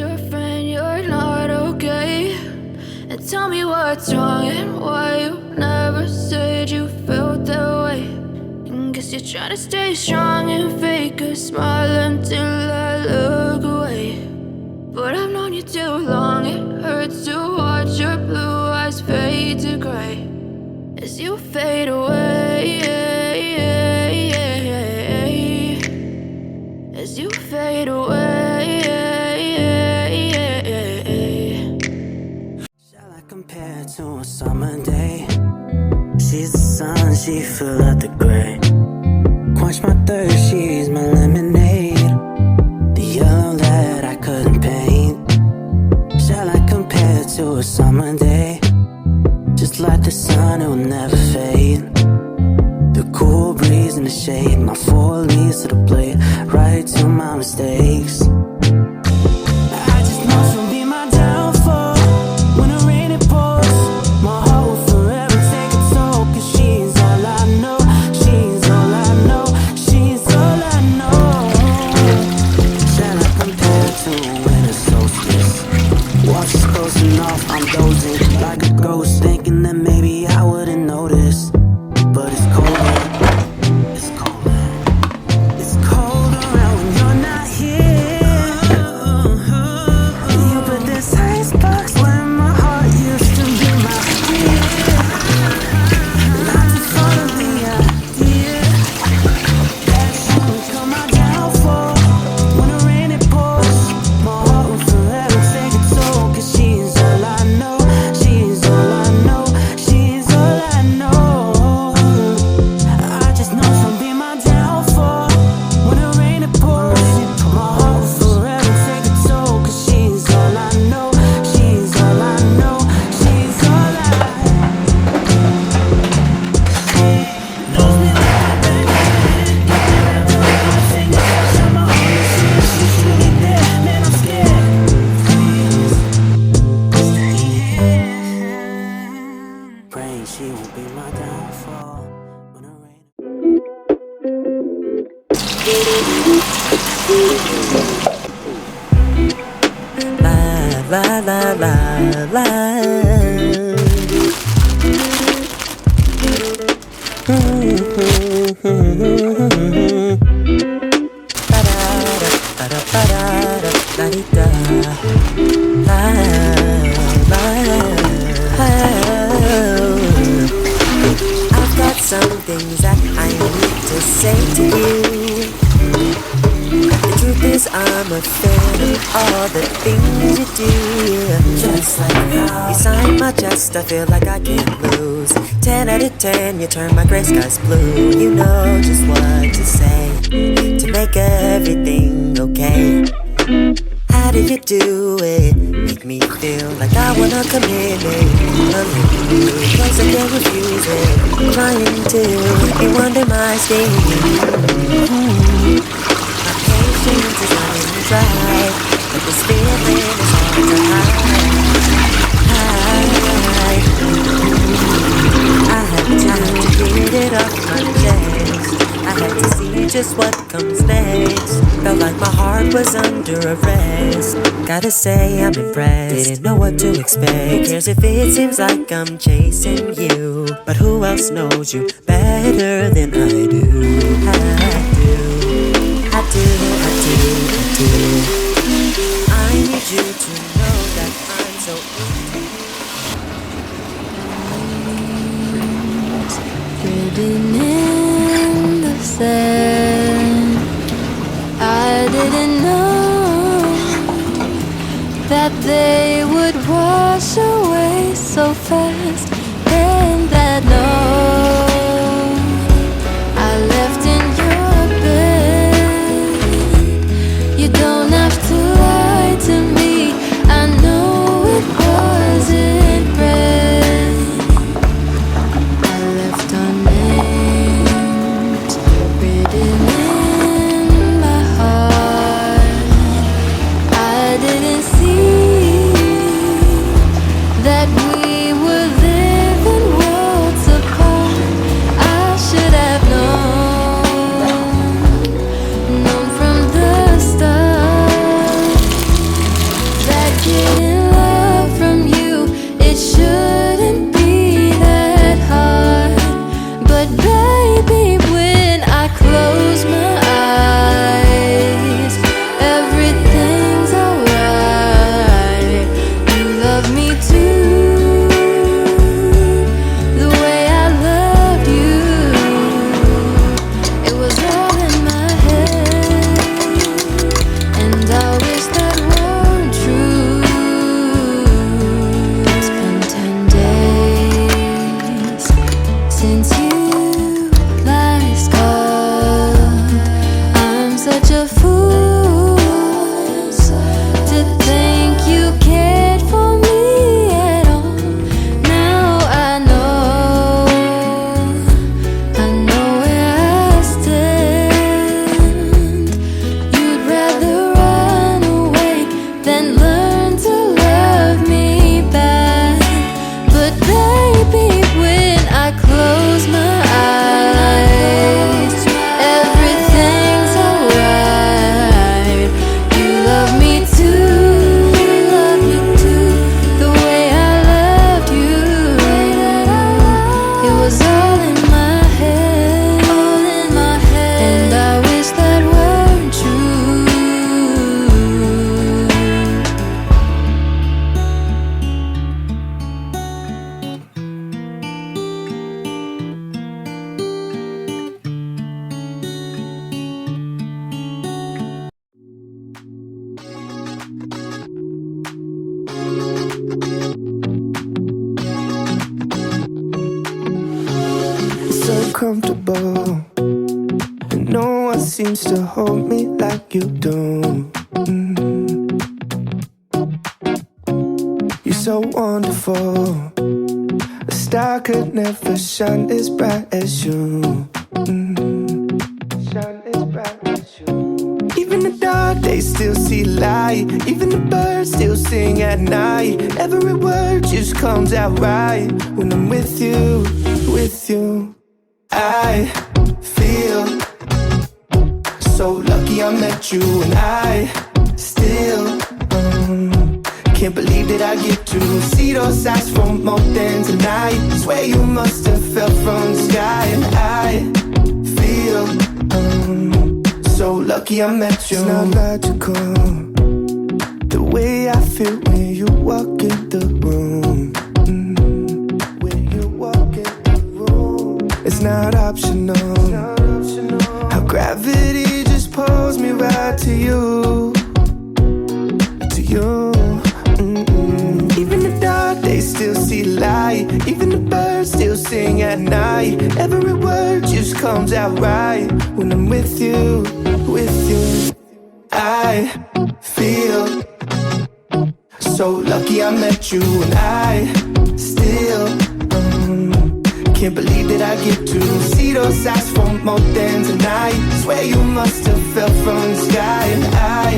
your friend you're not okay. And tell me what's wrong and why you never said you felt that way. And guess you're trying to stay strong and fake a smile until I look away. But I've known you too long, it hurts to watch your blue eyes fade to gray as you fade away, as you fade away. Shall I compare to a summer day? She's the sun, she fill out the gray. Quench my thirst, she's my lemonade. The yellow that I couldn't paint. Shall I compare to a summer day? Just like the sun, it will never fade. The cool breeze in the shade, my four leaves to the blade, right to my mistakes. I just know she'll be my downfall. When the rain it pours, my heart will forever take a toll. Cause she's all I know, she's all I know, she's all I know. Shall I compare to a winter solstice? Watch is closing off, I'm dozing like a ghost, thinking that maybe I wouldn't notice. But it's colder, it's colder, it's cold around when you're not here. You put this icebox where my heart used to be my fear. Not too far of the idea that you become my downfall. When the rain it pours, my heart will forever take a toll. Cause she's all I know, she's all I know, she's all I know. I just know she'll be my downfall. When the rain it pours, my heart will forever take a toll. Cause she's all I know, she's all I know, she's all I knows me like a baby. I think I shut my heart. She's really there, man, I'm scared. Please, stay here. Praying she won't be my downfall. When the rain la la la la. I've got some things that I need to say to you. The truth is I'm a fan of all the things you do. Just like how you sign my chest, I feel like I can't lose. 10 out of 10, you turn my gray skies blue. You know just what to say to make everything okay. How do you do it? Make me feel like I wanna commit it. Cause I can't refuse it. Trying to make me wonder my state. My patience is running dry, but this feeling is hard to hide. I had time to get it off my chest. I had to see just what comes next. Felt like my heart was under arrest. Gotta say I'm impressed. Didn't know what to expect. Who cares if it seems like I'm chasing you? But who else knows you better than I do? I do. I need you to know that I'm so Written in the sand, I didn't know that they would wash away so fast. And that note I left in your bed, you don't have to lie to me. I know it wasn't red. I left unnamed, written in my heart. I didn't see that we were there. and learn to love me back. But baby, when I close my eyes, everything's alright. You love me too, the way I loved you. It was all in my head, and I wish that weren't true. It's so comfortable, and no one seems to hold me like you do. You're so wonderful. A star could never shine as bright as you. Shine as bright as you. Even the dark days still see light. Even the birds still sing at night. Every word just comes out right when I'm with you, with you. I feel so lucky I met you, and I still can't believe that I get to see those eyes for more than tonight. Swear you must have fell from the sky, and I feel so lucky I met you. It's not logical, the way I feel when you walk in the room. When you walk in the room, it's not optional. How gravity just pulls me right to you, to you. Even the dark days still see light. Even the birds still sing at night. Every word just comes out right when I'm with you, with you. I feel so lucky I met you, and I still can't believe that I get to see those eyes for more than tonight. Swear you must have fell from the sky, and I